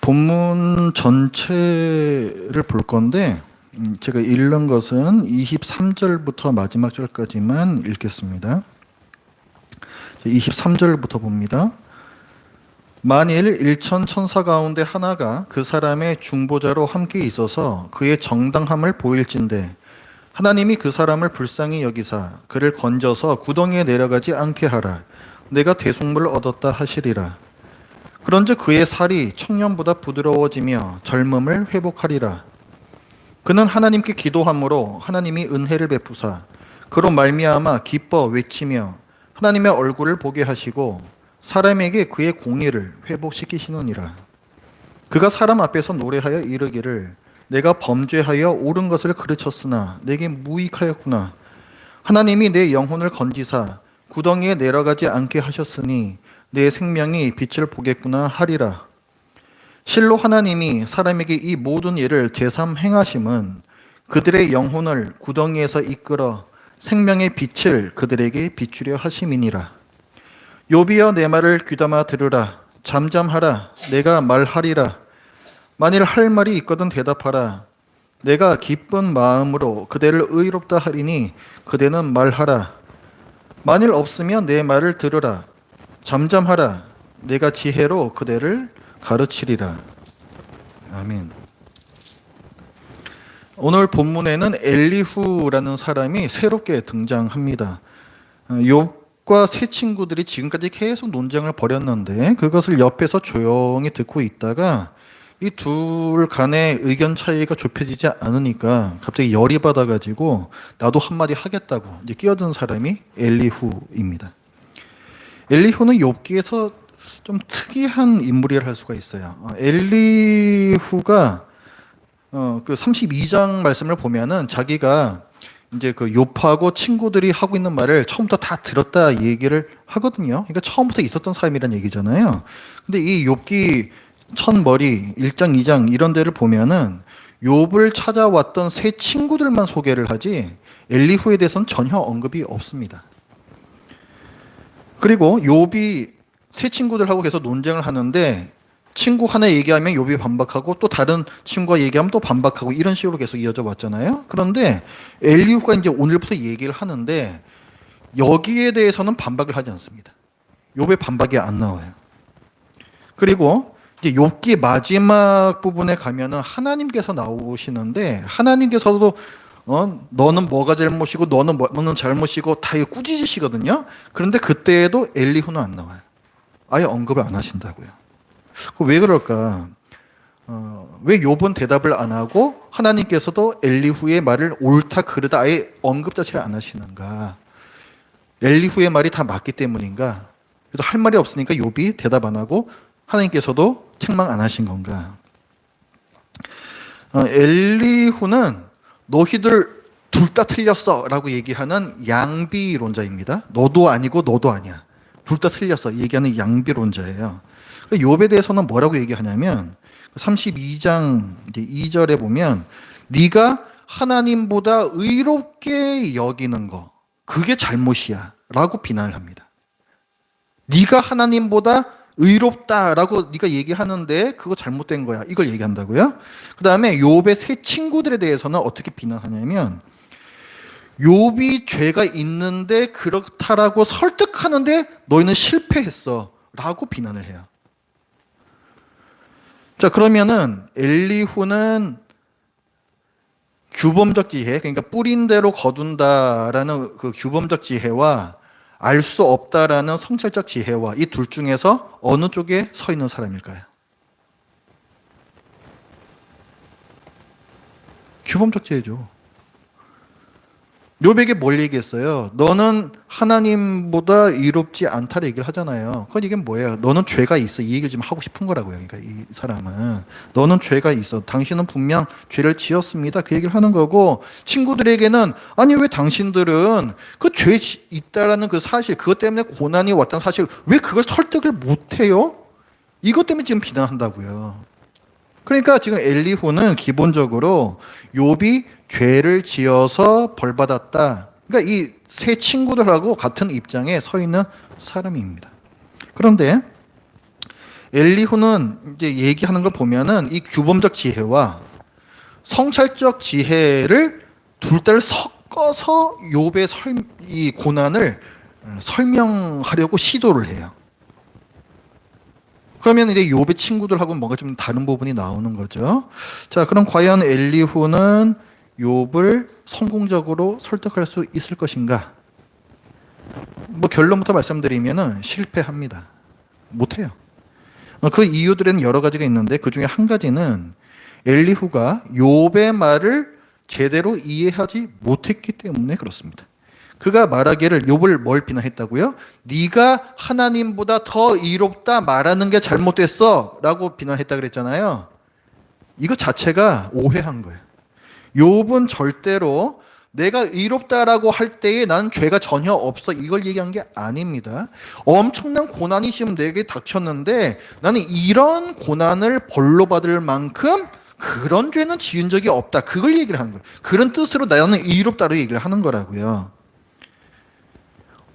본문 전체를 볼 건데 제가 읽는 것은 23절부터 마지막 절까지만 읽겠습니다. 23절부터 봅니다. 만일 일천 천사 가운데 하나가 그 사람의 중보자로 함께 있어서 그의 정당함을 보일진대 하나님이 그 사람을 불쌍히 여기사 그를 건져서 구덩이에 내려가지 않게 하라. 내가 대속물을 얻었다 하시리라. 그런즉 그의 살이 청년보다 부드러워지며 젊음을 회복하리라. 그는 하나님께 기도함으로 하나님이 은혜를 베푸사 그로 말미암아 기뻐 외치며 하나님의 얼굴을 보게 하시고 사람에게 그의 공의를 회복시키시느니라. 그가 사람 앞에서 노래하여 이르기를 내가 범죄하여 옳은 것을 가르쳤으나 내게 무익하였구나. 하나님이 내 영혼을 건지사 구덩이에 내려가지 않게 하셨으니 내 생명이 빛을 보겠구나 하리라. 실로 하나님이 사람에게 이 모든 일을 제삼 행하심은 그들의 영혼을 구덩이에서 이끌어 생명의 빛을 그들에게 비추려 하심이니라. 욥이여 내 말을 귀담아 들으라. 잠잠하라. 내가 말하리라. 만일 할 말이 있거든 대답하라. 내가 기쁜 마음으로 그대를 의롭다 하리니 그대는 말하라. 만일 없으면 내 말을 들으라. 잠잠하라. 내가 지혜로 그대를 가르치리라. 아멘. 오늘 본문에는 엘리후라는 사람이 새롭게 등장합니다. 욥과 세 친구들이 지금까지 계속 논쟁을 벌였는데 그것을 옆에서 조용히 듣고 있다가 이 둘 간의 의견 차이가 좁혀지지 않으니까 갑자기 열이 받아가지고 나도 한마디 하겠다고 이제 끼어든 사람이 엘리후입니다. 엘리후는 욥기에서 좀 특이한 인물이라 할 수가 있어요. 엘리후가 그 32장 말씀을 보면은 자기가 이제 그 욥하고 친구들이 하고 있는 말을 처음부터 다 들었다 얘기를 하거든요. 그러니까 처음부터 있었던 사람이란 얘기잖아요. 근데 이 욥기 첫머리 1장, 2장 이런 데를 보면은 욥을 찾아왔던 세 친구들만 소개를 하지 엘리후에 대해서는 전혀 언급이 없습니다. 그리고 욥이 세 친구들하고 계속 논쟁을 하는데 친구 하나 얘기하면 욥이 반박하고 또 다른 친구가 얘기하면 또 반박하고 이런 식으로 계속 이어져 왔잖아요. 그런데 엘리후가 이제 오늘부터 얘기를 하는데 여기에 대해서는 반박을 하지 않습니다. 욥의 반박이 안 나와요. 그리고 이제 욥기 마지막 부분에 가면은 하나님께서 나오시는데 하나님께서도 너는 뭐가 잘못이고 너는 뭐는 잘못이고 다 이거 꾸짖으시거든요. 그런데 그때에도 엘리후는 안 나와요. 아예 언급을 안 하신다고요. 왜 그럴까? 왜 욥은 대답을 안 하고 하나님께서도 엘리후의 말을 옳다 그르다 아예 언급 자체를 안 하시는가? 엘리후의 말이 다 맞기 때문인가? 그래서 할 말이 없으니까 욥이 대답 안 하고 하나님께서도 책망 안 하신 건가? 엘리후는 너희들 둘 다 틀렸어 라고 얘기하는 양비론자입니다. 너도 아니고 너도 아니야. 둘 다 틀렸어 얘기하는 양비론자예요. 욥에 대해서는 뭐라고 얘기하냐면 32장 2절에 보면 네가 하나님보다 의롭게 여기는 거 그게 잘못이야 라고 비난을 합니다. 네가 하나님보다 의롭다라고 네가 얘기하는데 그거 잘못된 거야 이걸 얘기한다고요. 그 다음에 욥의 세 친구들에 대해서는 어떻게 비난하냐면 욥이 죄가 있는데 그렇다라고 설득하는데 너희는 실패했어 라고 비난을 해요. 자, 그러면은 엘리후는 규범적 지혜, 그러니까 뿌린 대로 거둔다라는 그 규범적 지혜와 알 수 없다라는 성찰적 지혜와 이 둘 중에서 어느 쪽에 서 있는 사람일까요? 규범적 지혜죠. 욥에게 뭘 얘기했어요? 너는 하나님보다 의롭지 않다를 얘기를 하잖아요. 그건 이게 뭐예요? 너는 죄가 있어. 이 얘기를 지금 하고 싶은 거라고요. 그러니까 이 사람은 너는 죄가 있어. 당신은 분명 죄를 지었습니다. 그 얘기를 하는 거고 친구들에게는 아니 왜 당신들은 그 죄 있다라는 그 사실 그것 때문에 고난이 왔다는 사실 왜 그걸 설득을 못해요? 이것 때문에 지금 비난한다고요. 그러니까 지금 엘리후는 기본적으로 욥이 죄를 지어서 벌받았다. 그러니까 이 세 친구들하고 같은 입장에 서 있는 사람입니다. 그런데 엘리후는 이제 얘기하는 걸 보면은 이 규범적 지혜와 성찰적 지혜를 둘 다를 섞어서 욥의 이 고난을 설명하려고 시도를 해요. 그러면 이제 욥의 친구들하고는 뭔가 좀 다른 부분이 나오는 거죠. 자, 그럼 과연 엘리후는 욥을 성공적으로 설득할 수 있을 것인가? 뭐 결론부터 말씀드리면은 실패합니다. 못해요. 그 이유들에는 여러 가지가 있는데 그 중에 한 가지는 엘리후가 욥의 말을 제대로 이해하지 못했기 때문에 그렇습니다. 그가 말하기를 욥을 뭘 비난했다고요? 네가 하나님보다 더 이롭다 말하는 게 잘못됐어 라고 비난했다 그랬잖아요. 이거 자체가 오해한 거예요. 욥은 절대로 내가 의롭다라고 할 때에 나는 죄가 전혀 없어 이걸 얘기한 게 아닙니다. 엄청난 고난이 지금 내게 닥쳤는데 나는 이런 고난을 벌로 받을 만큼 그런 죄는 지은 적이 없다. 그걸 얘기를 하는 거예요. 그런 뜻으로 나는 의롭다로 얘기를 하는 거라고요.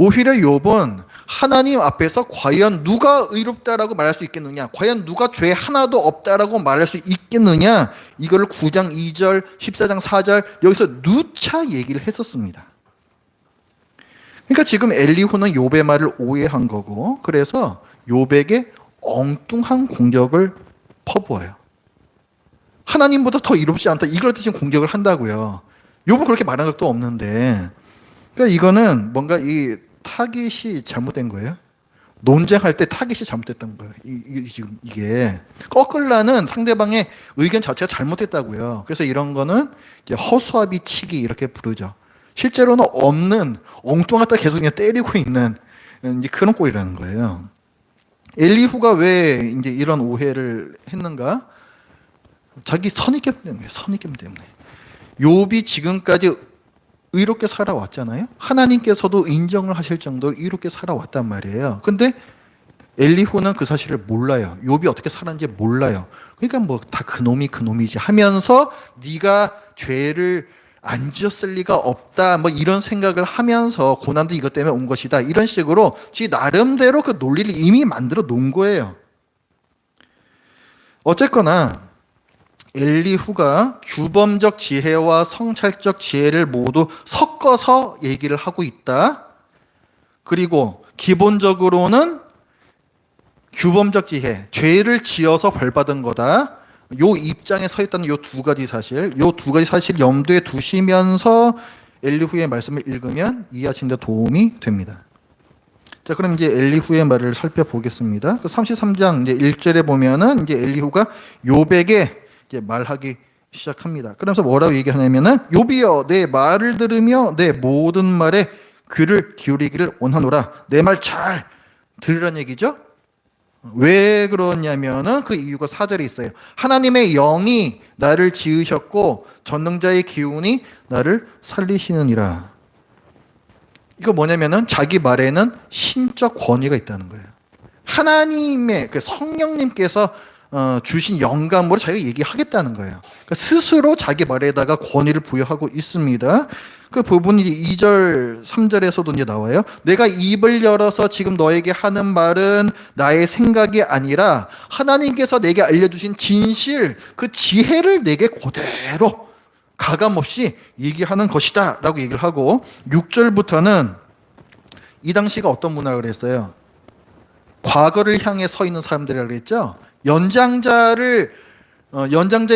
오히려 욥은 하나님 앞에서 과연 누가 의롭다라고 말할 수 있겠느냐, 과연 누가 죄 하나도 없다라고 말할 수 있겠느냐, 이거를 9장 2절, 14장 4절 여기서 누차 얘기를 했었습니다. 그러니까 지금 엘리후는 욥의 말을 오해한 거고, 그래서 욥에게 엉뚱한 공격을 퍼부어요. 하나님보다 더 이롭지 않다, 이걸 지금 공격을 한다고요. 욥은 그렇게 말한 적도 없는데, 그러니까 이거는 뭔가 이 타깃이 잘못된 거예요. 논쟁할 때 타깃이 잘못됐던 거예요. 이게 꺾으려는 상대방의 의견 자체가 잘못됐다고요. 그래서 이런 거는 이제 허수아비 치기 이렇게 부르죠. 실제로는 없는 엉뚱하다 계속 그냥 때리고 있는 이제 그런 꼴이라는 거예요. 엘리후가 왜 이제 이런 오해를 했는가? 자기 선입견 때문에, 선입견 때문에. 욥이 지금까지 의롭게 살아왔잖아요. 하나님께서도 인정을 하실 정도로 의롭게 살아왔단 말이에요. 근데 엘리후는 그 사실을 몰라요. 욥이 어떻게 살았는지 몰라요. 그러니까 뭐 다 그놈이지 하면서 네가 죄를 안 지었을 리가 없다 뭐 이런 생각을 하면서 고난도 이것 때문에 온 것이다 이런 식으로 지 나름대로 그 논리를 이미 만들어 놓은 거예요. 어쨌거나 엘리후가 규범적 지혜와 성찰적 지혜를 모두 섞어서 얘기를 하고 있다. 그리고 기본적으로는 규범적 지혜, 죄를 지어서 벌받은 거다. 요 입장에 서 있다는 요 두 가지 사실 염두에 두시면서 엘리후의 말씀을 읽으면 이해하시는 데 도움이 됩니다. 자, 그럼 이제 엘리후의 말을 살펴보겠습니다. 그 33장 이제 1절에 보면은 이제 엘리후가 욥에게 이제 말하기 시작합니다. 그러면서 뭐라고 얘기하냐면은 욥이여 내 말을 들으며 내 모든 말에 귀를 기울이기를 원하노라. 내 말 잘 들으란 얘기죠. 왜 그러냐면은 그 이유가 4절에 있어요. 하나님의 영이 나를 지으셨고 전능자의 기운이 나를 살리시느니라. 이거 뭐냐면은 자기 말에는 신적 권위가 있다는 거예요. 하나님의 그 성령님께서 주신 영감으로 자기가 얘기하겠다는 거예요. 그러니까 스스로 자기 말에다가 권위를 부여하고 있습니다. 그 부분이 2절, 3절에서도 이제 나와요. 내가 입을 열어서 지금 너에게 하는 말은 나의 생각이 아니라 하나님께서 내게 알려주신 진실, 그 지혜를 내게 그대로 가감없이 얘기하는 것이다 라고 얘기를 하고 6절부터는 이 당시가 어떤 문화를 그랬어요? 과거를 향해 서 있는 사람들이라고 그랬죠? 연장자의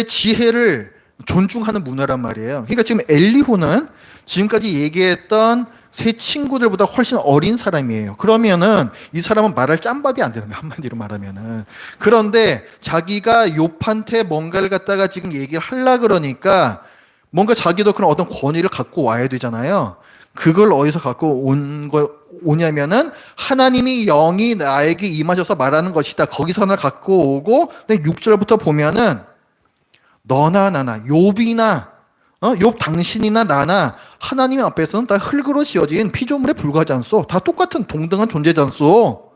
지혜를 존중하는 문화란 말이에요. 그러니까 지금 엘리후는 지금까지 얘기했던 세 친구들보다 훨씬 어린 사람이에요. 그러면은 이 사람은 말할 짬밥이 안 되는 거야, 한마디로 말하면은. 그런데 자기가 욥한테 뭔가를 갖다가 지금 얘기를 하려 그러니까 뭔가 자기도 그런 어떤 권위를 갖고 와야 되잖아요. 그걸 어디서 갖고 오냐면은 하나님이 영이 나에게 임하셔서 말하는 것이다. 거기서 나 갖고 오고 6절부터 보면은 너나 나나 욥이나 욥 당신이나 나나 하나님 앞에서는 다 흙으로 지어진 피조물에 불과하지 않소. 다 똑같은 동등한 존재지 않소.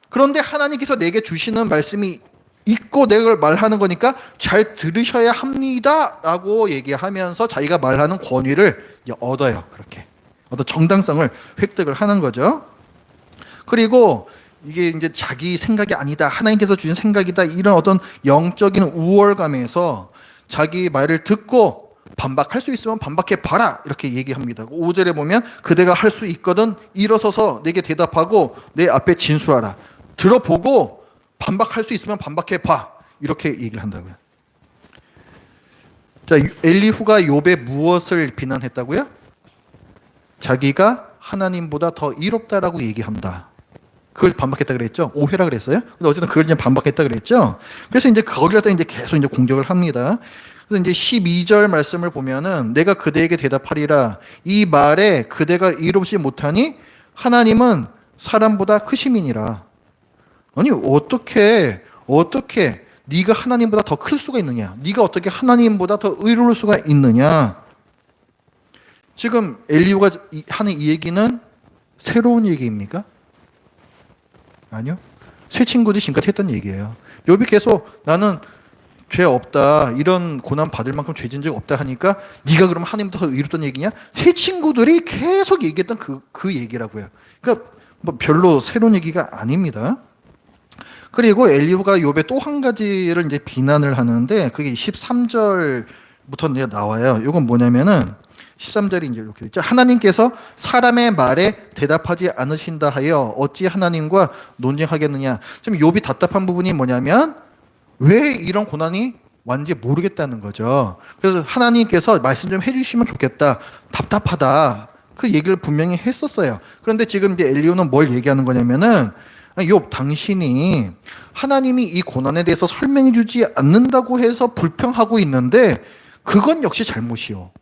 그런데 하나님께서 내게 주시는 말씀이 있고 내가 말하는 거니까 잘 들으셔야 합니다 라고 얘기하면서 자기가 말하는 권위를 얻어요. 그렇게 어떤 정당성을 획득을 하는 거죠. 그리고 이게 이제 자기 생각이 아니다, 하나님께서 주신 생각이다, 이런 어떤 영적인 우월감에서 자기 말을 듣고 반박할 수 있으면 반박해 봐라, 이렇게 얘기합니다. 5절에 보면 그대가 할 수 있거든 일어서서 내게 대답하고 내 앞에 진술하라. 들어보고 반박할 수 있으면 반박해 봐, 이렇게 얘기를 한다고요. 자, 엘리후가 욥의 무엇을 비난했다고요? 자기가 하나님보다 더 이롭다라고 얘기한다. 그걸 반박했다 그랬죠? 오해라 그랬어요? 근데 어쨌든 그걸 이제 반박했다 그랬죠? 그래서 이제 거기다 이제 계속 이제 공격을 합니다. 그래서 이제 12절 말씀을 보면은 내가 그대에게 대답하리라. 이 말에 그대가 이롭지 못하니 하나님은 사람보다 크심이니라. 아니 어떻게 네가 하나님보다 더 클 수가 있느냐? 네가 어떻게 하나님보다 더 의로울 수가 있느냐? 지금 엘리후가 하는 이 얘기는 새로운 얘기입니까? 아니요. 새 친구들이 지금까지 했던 얘기예요. 욥이 계속 나는 죄 없다, 이런 고난 받을 만큼 죄진 적 없다 하니까 네가 그러면 하나님보다 더 의롭다는 얘기냐? 새 친구들이 계속 얘기했던 그 얘기라고요. 그러니까 뭐 별로 새로운 얘기가 아닙니다. 그리고 엘리후가 욥의 또 한 가지를 이제 비난을 하는데 그게 13절부터 이제 나와요. 이건 뭐냐면은 13절이 이제 이렇게 있죠. 하나님께서 사람의 말에 대답하지 않으신다 하여 어찌 하나님과 논쟁하겠느냐. 지금 욥이 답답한 부분이 뭐냐면 왜 이런 고난이 왔는지 모르겠다는 거죠. 그래서 하나님께서 말씀 좀 해주시면 좋겠다, 답답하다, 그 얘기를 분명히 했었어요. 그런데 지금 이제 엘리후는 뭘 얘기하는 거냐면은 욥, 당신이 하나님이 이 고난에 대해서 설명해 주지 않는다고 해서 불평하고 있는데 그건 역시 잘못이요.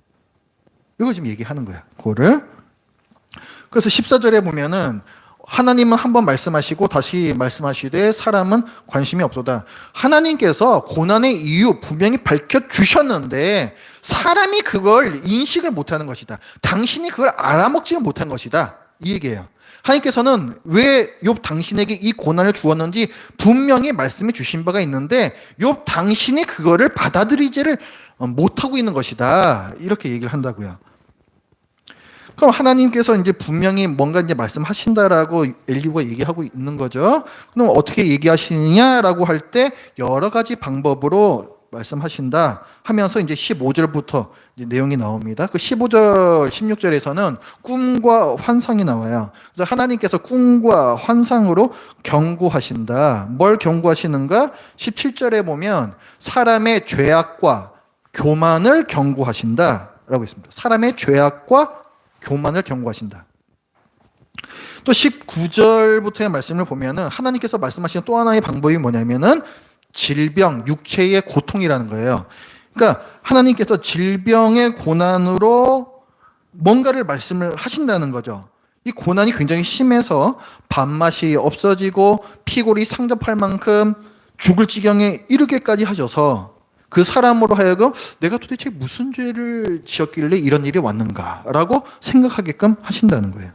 이걸 지금 얘기하는 거야. 그거를. 그래서 14절에 보면은 하나님은 한번 말씀하시고 다시 말씀하시되 사람은 관심이 없도다. 하나님께서 고난의 이유 분명히 밝혀주셨는데 사람이 그걸 인식을 못하는 것이다. 당신이 그걸 알아먹지는 못한 것이다. 이 얘기예요. 하나님께서는 왜 욥 당신에게 이 고난을 주었는지 분명히 말씀해 주신 바가 있는데 욥 당신이 그거를 받아들이지를 못하고 있는 것이다. 이렇게 얘기를 한다고요. 그럼 하나님께서 이제 분명히 뭔가 이제 말씀하신다라고 엘리후가 얘기하고 있는 거죠. 그럼 어떻게 얘기하시느냐라고 할 때 여러 가지 방법으로 말씀하신다 하면서 이제 15절부터 이제 내용이 나옵니다. 그 15절, 16절에서는 꿈과 환상이 나와요. 그래서 하나님께서 꿈과 환상으로 경고하신다. 뭘 경고하시는가? 17절에 보면 사람의 죄악과 교만을 경고하신다라고 있습니다. 사람의 죄악과 교만을 경고하신다. 또 19절부터의 말씀을 보면은 하나님께서 말씀하시는 또 하나의 방법이 뭐냐면은 질병, 육체의 고통이라는 거예요. 그러니까 하나님께서 질병의 고난으로 뭔가를 말씀을 하신다는 거죠. 이 고난이 굉장히 심해서 밥맛이 없어지고 피골이 상접할 만큼 죽을 지경에 이르게까지 하셔서 그 사람으로 하여금 내가 도대체 무슨 죄를 지었길래 이런 일이 왔는가라고 생각하게끔 하신다는 거예요.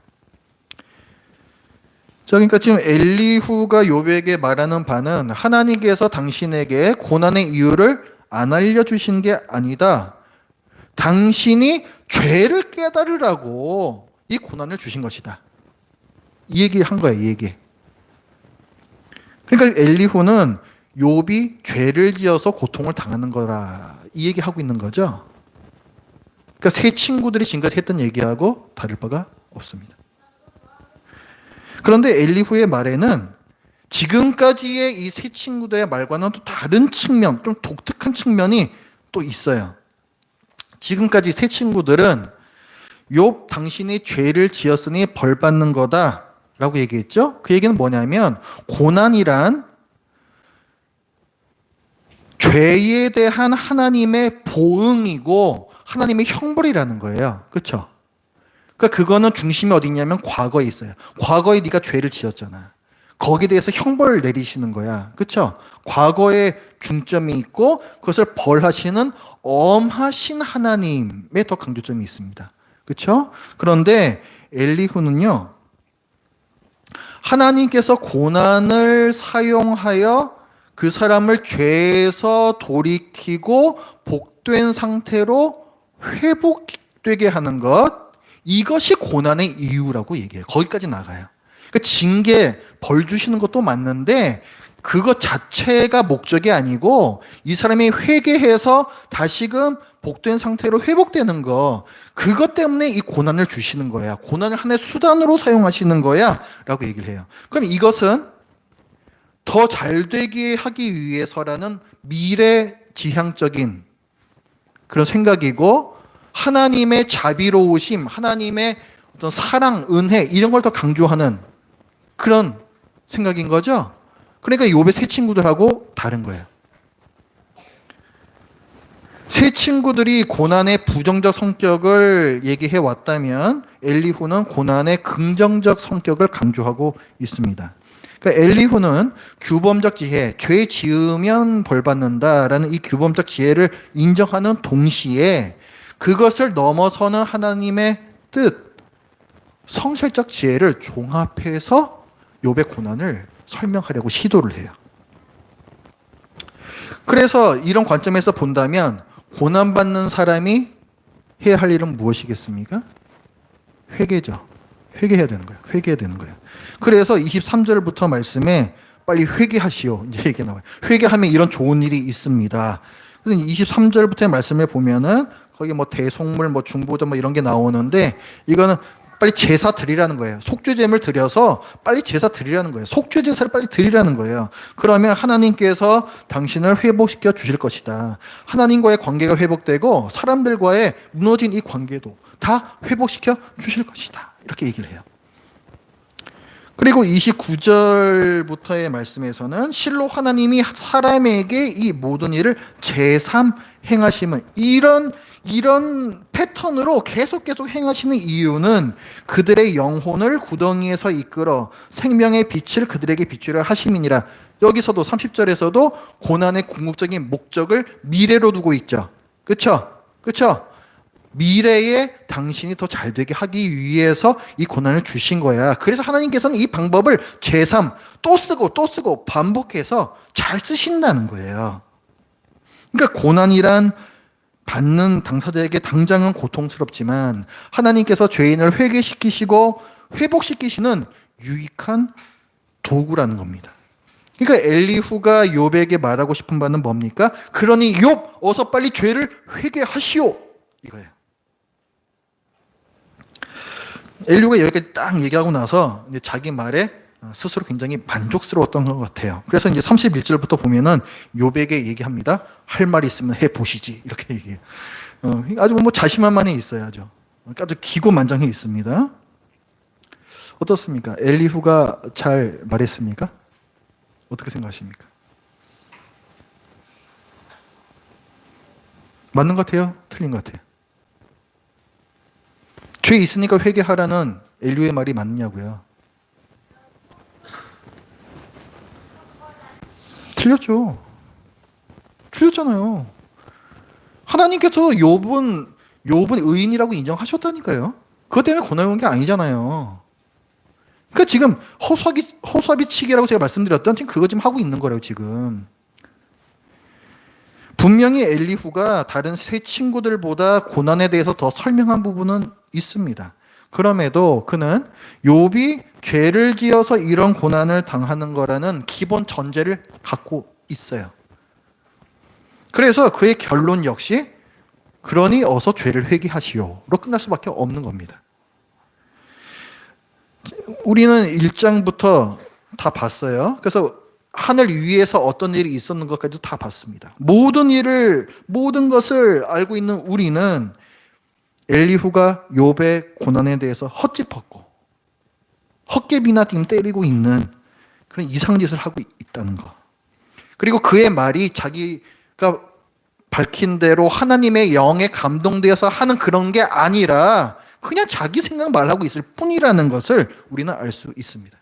자, 그러니까 지금 엘리후가 욥에게 말하는 바는 하나님께서 당신에게 고난의 이유를 안 알려주신 게 아니다. 당신이 죄를 깨달으라고 이 고난을 주신 것이다. 이 얘기한 거예요, 이 얘기. 그러니까 엘리후는 욥이 죄를 지어서 고통을 당하는 거라 이 얘기하고 있는 거죠. 그러니까 세 친구들이 지금까지 했던 얘기하고 다를 바가 없습니다. 그런데 엘리후의 말에는 지금까지의 이 세 친구들의 말과는 또 다른 측면, 좀 독특한 측면이 또 있어요. 지금까지 세 친구들은 욥 당신이 죄를 지었으니 벌 받는 거다라고 얘기했죠. 그 얘기는 뭐냐면 고난이란 죄에 대한 하나님의 보응이고 하나님의 형벌이라는 거예요. 그렇죠? 그러니까 그거는 중심이 어디 있냐면 과거에 있어요. 과거에 네가 죄를 지었잖아. 거기에 대해서 형벌을 내리시는 거야. 그렇죠? 과거에 중점이 있고 그것을 벌하시는 엄하신 하나님의 더 강조점이 있습니다. 그렇죠? 그런데 엘리후는요. 하나님께서 고난을 사용하여 그 사람을 죄에서 돌이키고 복된 상태로 회복되게 하는 것, 이것이 고난의 이유라고 얘기해요. 거기까지 나가요. 그러니까 징계, 벌 주시는 것도 맞는데 그것 자체가 목적이 아니고 이 사람이 회개해서 다시금 복된 상태로 회복되는 거, 그것 때문에 이 고난을 주시는 거야. 고난을 하나의 수단으로 사용하시는 거야 라고 얘기를 해요. 그럼 이것은 더 잘되게 하기 위해서라는 미래지향적인 그런 생각이고, 하나님의 자비로우심, 하나님의 어떤 사랑, 은혜 이런 걸 더 강조하는 그런 생각인 거죠. 그러니까 욥의 세 친구들하고 다른 거예요. 세 친구들이 고난의 부정적 성격을 얘기해 왔다면 엘리후는 고난의 긍정적 성격을 강조하고 있습니다. 그러니까 엘리후는 규범적 지혜, 죄 지으면 벌 받는다라는 이 규범적 지혜를 인정하는 동시에 그것을 넘어서는 하나님의 뜻, 성실적 지혜를 종합해서 욥의 고난을 설명하려고 시도를 해요. 그래서 이런 관점에서 본다면 고난받는 사람이 해야 할 일은 무엇이겠습니까? 회개죠. 회개해야 되는 거예요. 회개해야 되는 거예요. 그래서 23절부터 말씀에 빨리 회개하시오 이제 얘기 나와요. 회개하면 이런 좋은 일이 있습니다. 그래서 23절부터의 말씀에 보면은 거기 뭐 대속물, 뭐 중보자 뭐 이런 게 나오는데 이거는 빨리 제사 드리라는 거예요. 속죄제물 드려서 빨리 제사 드리라는 거예요. 속죄 제사를 빨리 드리라는 거예요. 그러면 하나님께서 당신을 회복시켜 주실 것이다. 하나님과의 관계가 회복되고 사람들과의 무너진 이 관계도 다 회복시켜 주실 것이다. 이렇게 얘기를 해요. 그리고 29절부터의 말씀에서는 실로 하나님이 사람에게 이 모든 일을 제3 행하심은 이런 패턴으로 계속 행하시는 이유는 그들의 영혼을 구덩이에서 이끌어 생명의 빛을 그들에게 비추려 하심이니라. 여기서도 30절에서도 고난의 궁극적인 목적을 미래로 두고 있죠. 그렇죠? 미래에 당신이 더 잘되게 하기 위해서 이 고난을 주신 거야. 그래서 하나님께서는 이 방법을 제3 또 쓰고 반복해서 잘 쓰신다는 거예요. 그러니까 고난이란 받는 당사자에게 당장은 고통스럽지만 하나님께서 죄인을 회개시키시고 회복시키시는 유익한 도구라는 겁니다. 그러니까 엘리후가 욥에게 말하고 싶은 바는 뭡니까? 그러니 욥 어서 빨리 죄를 회개하시오 이거예요. 엘리후가 여기까지 딱 얘기하고 나서 이제 자기 말에 스스로 굉장히 만족스러웠던 것 같아요. 그래서 이제 31절부터 보면은 욥에게 얘기합니다. 할 말이 있으면 해 보시지 이렇게 얘기해요. 아주 뭐 자신만만해 있어야죠. 아주 기고만장해 있습니다. 어떻습니까? 엘리후가 잘 말했습니까? 어떻게 생각하십니까? 맞는 것 같아요? 틀린 것 같아요? 죄 있으니까 회개하라는 엘리후의 말이 맞냐고요? 틀렸잖아요. 하나님께서 욥은 의인이라고 인정하셨다니까요. 그것 때문에 고난이 온 게 아니잖아요. 그러니까 지금 허수아비치기라고 제가 말씀드렸던 지금 그거 지금 하고 있는 거라고 지금. 분명히 엘리후가 다른 세 친구들보다 고난에 대해서 더 설명한 부분은 있습니다. 그럼에도 그는 욥이 죄를 지어서 이런 고난을 당하는 거라는 기본 전제를 갖고 있어요. 그래서 그의 결론 역시 그러니 어서 죄를 회개하시오로 끝날 수밖에 없는 겁니다. 우리는 1장부터 다 봤어요. 그래서 하늘 위에서 어떤 일이 있었는 것까지도 다 봤습니다. 모든 것을 알고 있는 우리는 엘리후가 욥의 고난에 대해서 헛짚었고 헛개비나 지금 때리고 있는 그런 이상한 짓을 하고 있다는 거. 그리고 그의 말이 자기가 밝힌 대로 하나님의 영에 감동되어서 하는 그런 게 아니라 그냥 자기 생각 말하고 있을 뿐이라는 것을 우리는 알 수 있습니다.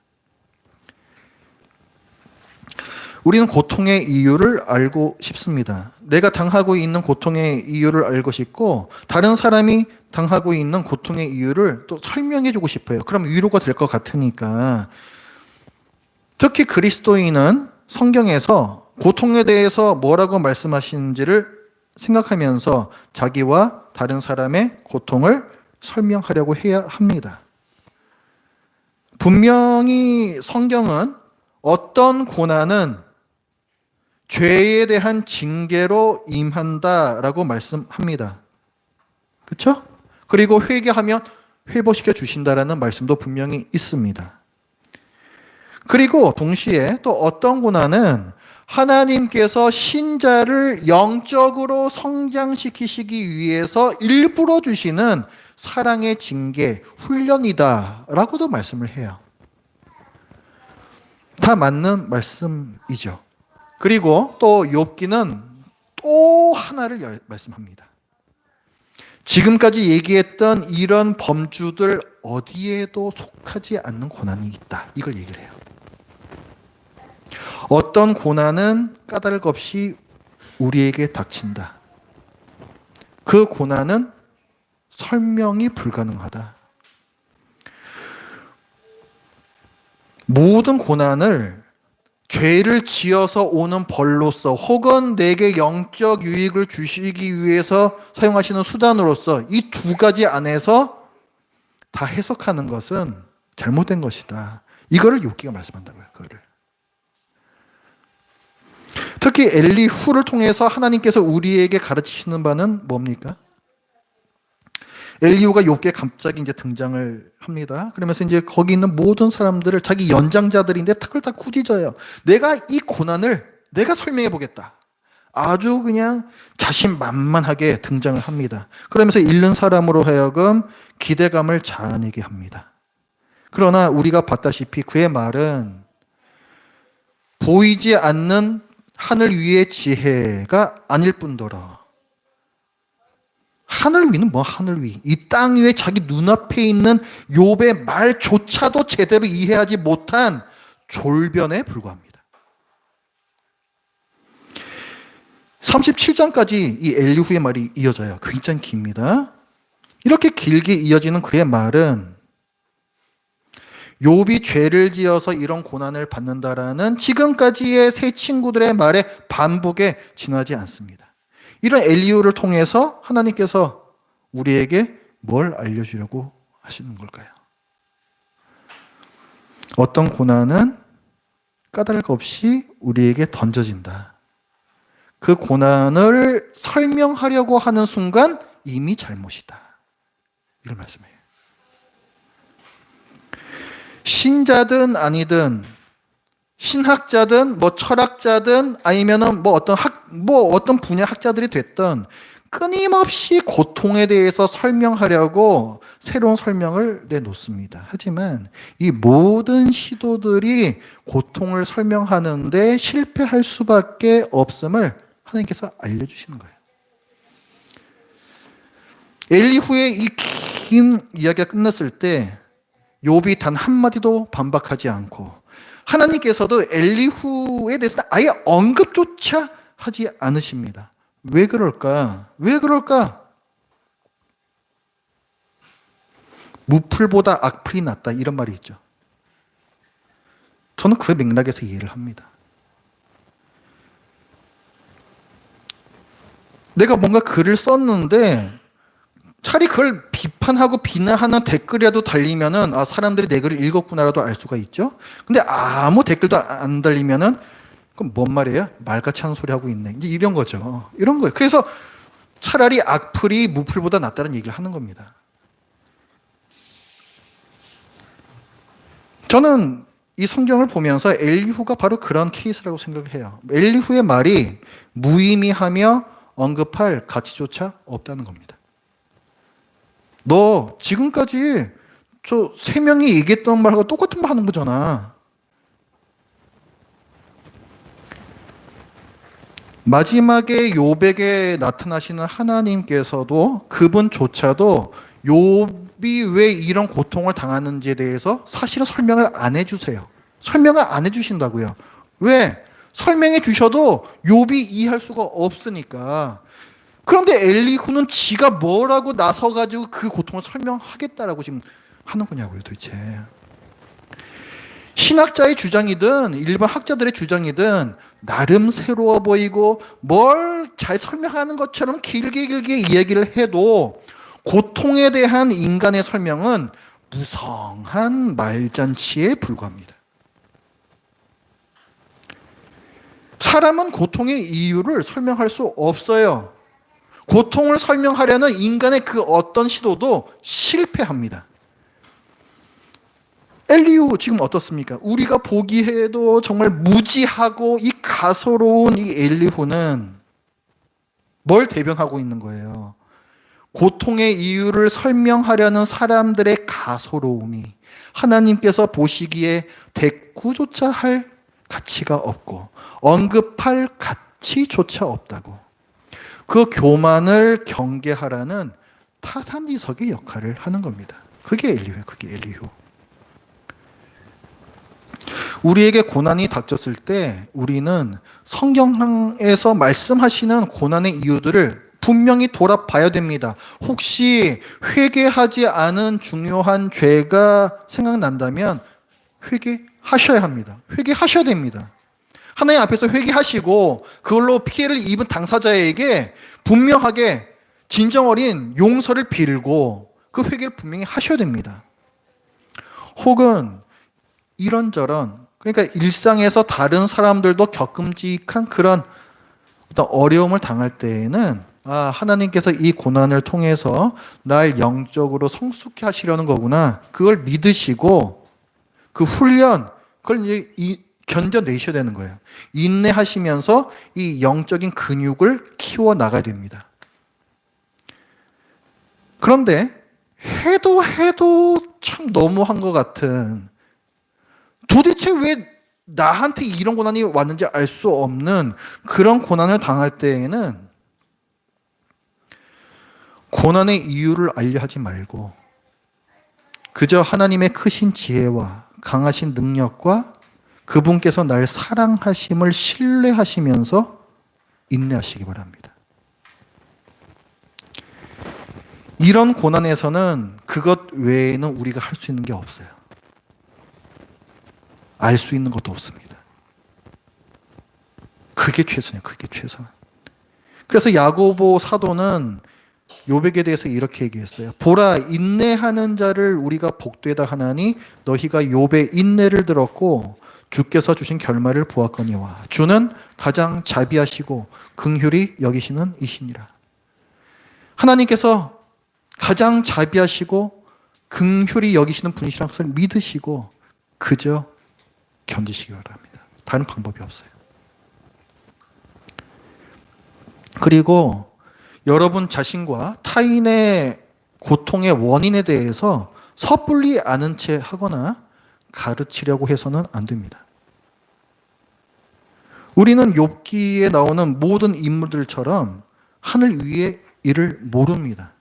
우리는 고통의 이유를 알고 싶습니다. 내가 당하고 있는 고통의 이유를 알고 싶고 다른 사람이 당하고 있는 고통의 이유를 또 설명해 주고 싶어요. 그럼 위로가 될 것 같으니까. 특히 그리스도인은 성경에서 고통에 대해서 뭐라고 말씀하시는지를 생각하면서 자기와 다른 사람의 고통을 설명하려고 해야 합니다. 분명히 성경은 어떤 고난은 죄에 대한 징계로 임한다라고 말씀합니다. 그렇죠? 그리고 회개하면 회복시켜 주신다라는 말씀도 분명히 있습니다. 그리고 동시에 또 어떤 고난은 하나님께서 신자를 영적으로 성장시키시기 위해서 일부러 주시는 사랑의 징계, 훈련이다라고도 말씀을 해요. 다 맞는 말씀이죠. 그리고 또 욥기는 또 하나를 말씀합니다. 지금까지 얘기했던 이런 범주들 어디에도 속하지 않는 고난이 있다. 이걸 얘기를 해요. 어떤 고난은 까닭 없이 우리에게 닥친다. 그 고난은 설명이 불가능하다. 모든 고난을 죄를 지어서 오는 벌로서 혹은 내게 영적 유익을 주시기 위해서 사용하시는 수단으로서 이 두 가지 안에서 다 해석하는 것은 잘못된 것이다. 이거를 욥기가 말씀한다고요. 그거를. 특히 엘리후를 통해서 하나님께서 우리에게 가르치시는 바는 뭡니까? 엘리후가 욥기에 갑자기 이제 등장을 합니다. 그러면서 이제 거기 있는 모든 사람들을 자기 연장자들인데 탁을 다 꾸짖어요. 내가 이 고난을 내가 설명해 보겠다. 아주 그냥 자신만만하게 등장을 합니다. 그러면서 잃는 사람으로 하여금 기대감을 자아내게 합니다. 그러나 우리가 봤다시피 그의 말은 보이지 않는 하늘 위의 지혜가 아닐 뿐더러 하늘 위는 뭐 하늘 위? 이 땅 위에 자기 눈앞에 있는 욥의 말조차도 제대로 이해하지 못한 졸변에 불과합니다. 37장까지 이 엘리후의 말이 이어져요. 굉장히 깁니다. 이렇게 길게 이어지는 그의 말은 욥이 죄를 지어서 이런 고난을 받는다라는 지금까지의 세 친구들의 말에 반복에 지나지 않습니다. 이런 엘리후를 통해서 하나님께서 우리에게 뭘 알려주려고 하시는 걸까요? 어떤 고난은 까닭 없이 우리에게 던져진다. 그 고난을 설명하려고 하는 순간 이미 잘못이다. 이걸 말씀해요. 신자든 아니든 신학자든 뭐 철학자든 아니면은 뭐 어떤 분야 학자들이 됐든 끊임없이 고통에 대해서 설명하려고 새로운 설명을 내놓습니다. 하지만 이 모든 시도들이 고통을 설명하는데 실패할 수밖에 없음을 하나님께서 알려주시는 거예요. 엘리후의 이 긴 이야기가 끝났을 때 욥이 단 한마디도 반박하지 않고 하나님께서도 엘리후에 대해서는 아예 언급조차 하지 않으십니다. 왜 그럴까? 왜 그럴까? 무풀보다 악풀이 낫다 이런 말이 있죠. 저는 그 맥락에서 이해를 합니다. 내가 뭔가 글을 썼는데 차라리 그걸 비판하고 비난하는 댓글이라도 달리면은 아 사람들이 내 글을 읽었구나라도 알 수가 있죠. 근데 아무 댓글도 안 달리면은 그럼 뭔 말이에요? 말같이 하는 소리 하고 있네. 이제 이런 거죠. 이런 거예요. 그래서 차라리 악플이 무플보다 낫다는 얘기를 하는 겁니다. 저는 이 성경을 보면서 엘리후가 바로 그런 케이스라고 생각을 해요. 엘리후의 말이 무의미하며 언급할 가치조차 없다는 겁니다. 너 지금까지 저 세 명이 얘기했던 말하고 똑같은 말 하는 거잖아. 마지막에 욥에게 나타나시는 하나님께서도 그분조차도 욥이 왜 이런 고통을 당하는지에 대해서 사실은 설명을 안 해주세요. 설명을 안 해주신다고요. 왜? 설명해 주셔도 욥이 이해할 수가 없으니까. 그런데 엘리후는 지가 뭐라고 나서가지고 그 고통을 설명하겠다라고 지금 하는 거냐고요, 도대체. 신학자의 주장이든 일반 학자들의 주장이든 나름 새로워 보이고 뭘 잘 설명하는 것처럼 길게 이야기를 해도 고통에 대한 인간의 설명은 무성한 말잔치에 불과합니다. 사람은 고통의 이유를 설명할 수 없어요. 고통을 설명하려는 인간의 그 어떤 시도도 실패합니다. 엘리후 지금 어떻습니까? 우리가 보기에도 정말 무지하고 이 가소로운 이 엘리후는 뭘 대변하고 있는 거예요? 고통의 이유를 설명하려는 사람들의 가소로움이 하나님께서 보시기에 대꾸조차 할 가치가 없고 언급할 가치조차 없다고, 그 교만을 경계하라는 타산지석의 역할을 하는 겁니다. 그게 엘리후예요. 그게 엘리후. 우리에게 고난이 닥쳤을 때 우리는 성경에서 말씀하시는 고난의 이유들을 분명히 돌아봐야 됩니다. 혹시 회개하지 않은 중요한 죄가 생각난다면 회개하셔야 합니다. 회개하셔야 됩니다. 하나님 앞에서 회개하시고 그걸로 피해를 입은 당사자에게 분명하게 진정 어린 용서를 빌고 그 회개를 분명히 하셔야 됩니다. 혹은 이런저런, 그러니까 일상에서 다른 사람들도 겪음직한 그런 어떤 어려움을 당할 때에는 하나님께서 이 고난을 통해서 날 영적으로 성숙해 하시려는 거구나, 그걸 믿으시고 그 훈련, 그걸 이제 견뎌내셔야 되는 거예요. 인내하시면서 이 영적인 근육을 키워나가야 됩니다. 그런데 해도 참 너무한 것 같은, 도대체 왜 나한테 이런 고난이 왔는지 알 수 없는 그런 고난을 당할 때에는 고난의 이유를 알려 하지 말고 그저 하나님의 크신 지혜와 강하신 능력과 그분께서 날 사랑하심을 신뢰하시면서 인내하시기 바랍니다. 이런 고난에서는 그것 외에는 우리가 할 수 있는 게 없어요. 알 수 있는 것도 없습니다. 그게 최선이에요. 그게 최선. 그래서 야고보 사도는 욥에게 대해서 이렇게 얘기했어요. 보라, 인내하는 자를 우리가 복되다 하나니 너희가 욥의 인내를 들었고 주께서 주신 결말을 보았거니와 주는 가장 자비하시고 긍휼히 여기시는 이시니라. 하나님께서 가장 자비하시고 긍휼히 여기시는 분이시라는 것을 믿으시고 그저 견디시기 바랍니다. 다른 방법이 없어요. 그리고 여러분 자신과 타인의 고통의 원인에 대해서 섣불리 아는 채 하거나 가르치려고 해서는 안 됩니다. 우리는 욥기에 나오는 모든 인물들처럼 하늘 위의 일을 모릅니다.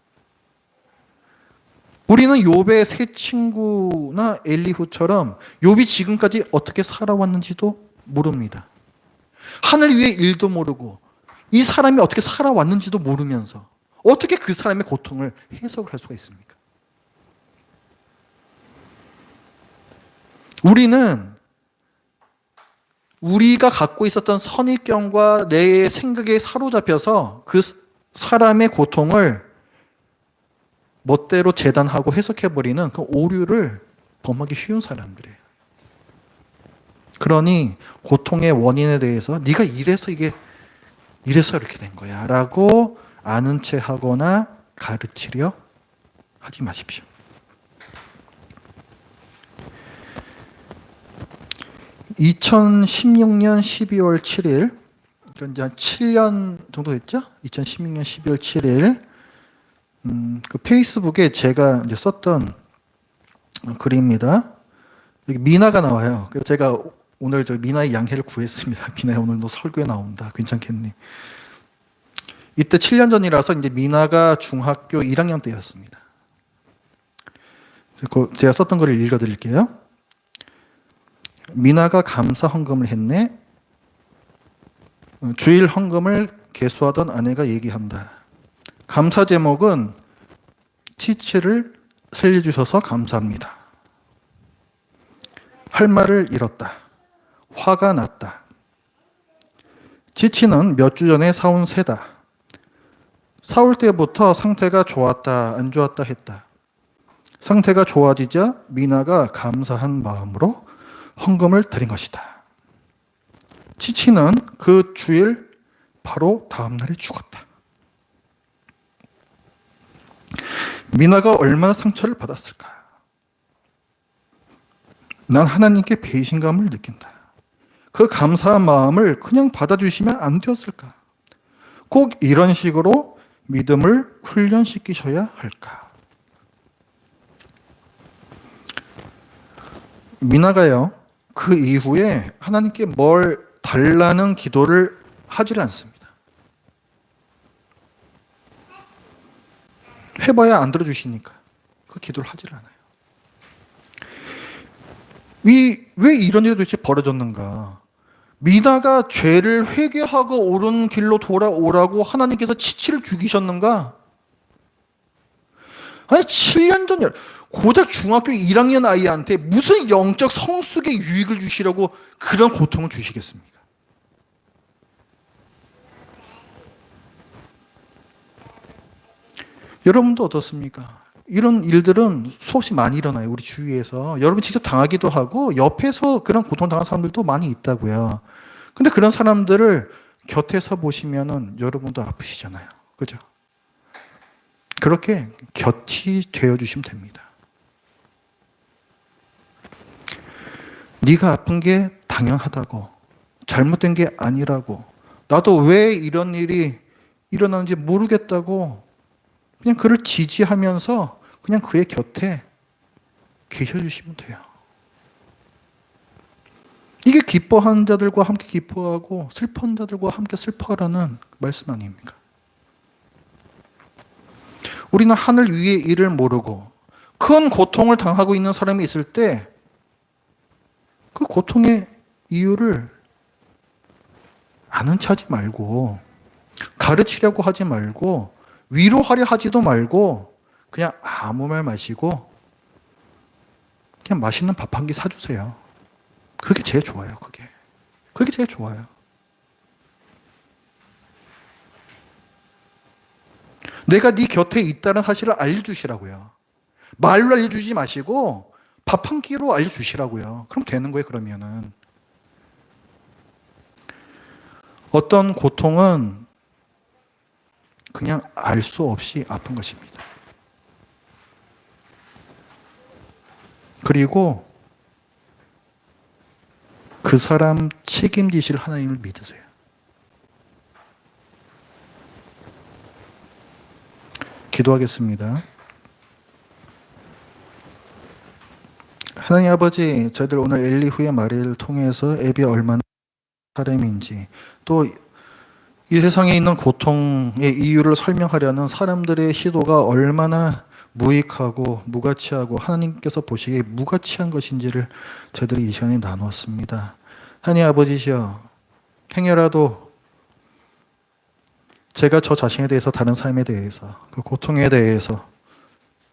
우리는 욥의 세 친구나 엘리후처럼 욥이 지금까지 어떻게 살아왔는지도 모릅니다. 하늘 위의 일도 모르고 이 사람이 어떻게 살아왔는지도 모르면서 어떻게 그 사람의 고통을 해석을 할 수가 있습니까? 우리는 우리가 갖고 있었던 선입견과 내 생각에 사로잡혀서 그 사람의 고통을 멋대로 재단하고 해석해버리는 그 오류를 범하기 쉬운 사람들이에요. 그러니 고통의 원인에 대해서 네가 이래서 이렇게 된 거야 라고 아는 채 하거나 가르치려 하지 마십시오. (2016년 12월 7일) 그러니까 이제 한 7년 정도 됐죠? 2016년 12월 7일 그 페이스북에 제가 이제 썼던 글입니다. 여기 미나가 나와요. 그래서 제가 오늘 저 미나의 양해를 구했습니다. 미나야, 오늘 너 설교에 나온다. 괜찮겠니? 이때 7년 전이라서 이제 미나가 중학교 1학년 때였습니다. 제가 썼던 글을 읽어드릴게요. 미나가 감사 헌금을 했네. 주일 헌금을 계수하던 아내가 얘기한다. 감사 제목은 치치를 살려주셔서 감사합니다. 할 말을 잃었다. 화가 났다. 치치는 몇 주 전에 사온 새다. 사올 때부터 상태가 좋았다 안 좋았다 했다. 상태가 좋아지자 미나가 감사한 마음으로 헌금을 드린 것이다. 치치는 그 주일 바로 다음 날에 죽었다. 미나가 얼마나 상처를 받았을까? 난 하나님께 배신감을 느낀다. 그 감사한 마음을 그냥 받아주시면 안 되었을까? 꼭 이런 식으로 믿음을 훈련시키셔야 할까? 미나가요, 그 이후에 하나님께 뭘 달라는 기도를 하질 않습니다. 해봐야 안 들어주시니까 그 기도를 하질 않아요. 왜 이런 일이 도대체 벌어졌는가? 미나가 죄를 회개하고 옳은 길로 돌아오라고 하나님께서 치치를 죽이셨는가? 아니 7년 전 고작 중학교 1학년 아이한테 무슨 영적 성숙의 유익을 주시려고 그런 고통을 주시겠습니까? 여러분도 어떻습니까? 이런 일들은 수없이 많이 일어나요. 우리 주위에서. 여러분 직접 당하기도 하고 옆에서 그런 고통당한 사람들도 많이 있다고요. 근데 그런 사람들을 곁에서 보시면은 여러분도 아프시잖아요. 그죠? 그렇게 곁이 되어주시면 됩니다. 네가 아픈 게 당연하다고, 잘못된 게 아니라고, 나도 왜 이런 일이 일어나는지 모르겠다고 그냥 그를 지지하면서 그냥 그의 곁에 계셔주시면 돼요. 이게 기뻐하는 자들과 함께 기뻐하고 슬퍼하는 자들과 함께 슬퍼하라는 말씀 아닙니까? 우리는 하늘 위의 일을 모르고 큰 고통을 당하고 있는 사람이 있을 때 그 고통의 이유를 아는 척하지 말고, 가르치려고 하지 말고, 위로하려 하지도 말고 그냥 아무 말 마시고 그냥 맛있는 밥 한 끼 사주세요. 그게 제일 좋아요. 그게 제일 좋아요. 내가 네 곁에 있다는 사실을 알려주시라고요. 말로 알려주지 마시고 밥 한 끼로 알려주시라고요. 그럼 되는 거예요. 그러면은 어떤 고통은 그냥 알 수 없이 아픈 것입니다. 그리고 그 사람 책임지실 하나님을 믿으세요. 기도하겠습니다. 하나님 아버지, 저희들 오늘 엘리후의 말을 통해서 앱이 얼마나 사람인지, 또 이 세상에 있는 고통의 이유를 설명하려는 사람들의 시도가 얼마나 무익하고 무가치하고 하나님께서 보시기에 무가치한 것인지를 저희들이 이 시간에 나누었습니다. 하나님 아버지시여, 행여라도 제가 저 자신에 대해서, 다른 삶에 대해서, 그 고통에 대해서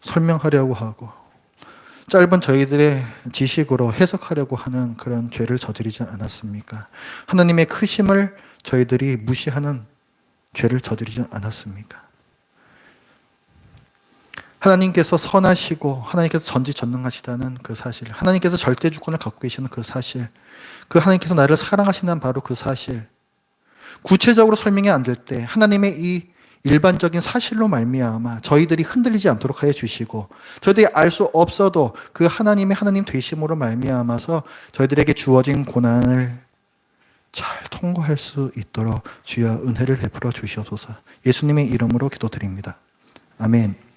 설명하려고 하고 짧은 저희들의 지식으로 해석하려고 하는 그런 죄를 저지르지 않았습니까? 하나님의 크심을 저희들이 무시하는 죄를 저지르지 않았습니까? 하나님께서 선하시고 하나님께서 전지전능하시다는 그 사실, 하나님께서 절대주권을 갖고 계시는 그 사실, 그 하나님께서 나를 사랑하시는 바로 그 사실, 구체적으로 설명이 안 될 때 하나님의 이 일반적인 사실로 말미암아 저희들이 흔들리지 않도록 하여 주시고, 저희들이 알 수 없어도 그 하나님의 하나님 되심으로 말미암아서 저희들에게 주어진 고난을 잘 통과할 수 있도록 주여 은혜를 베풀어 주시옵소서. 예수님의 이름으로 기도드립니다. 아멘.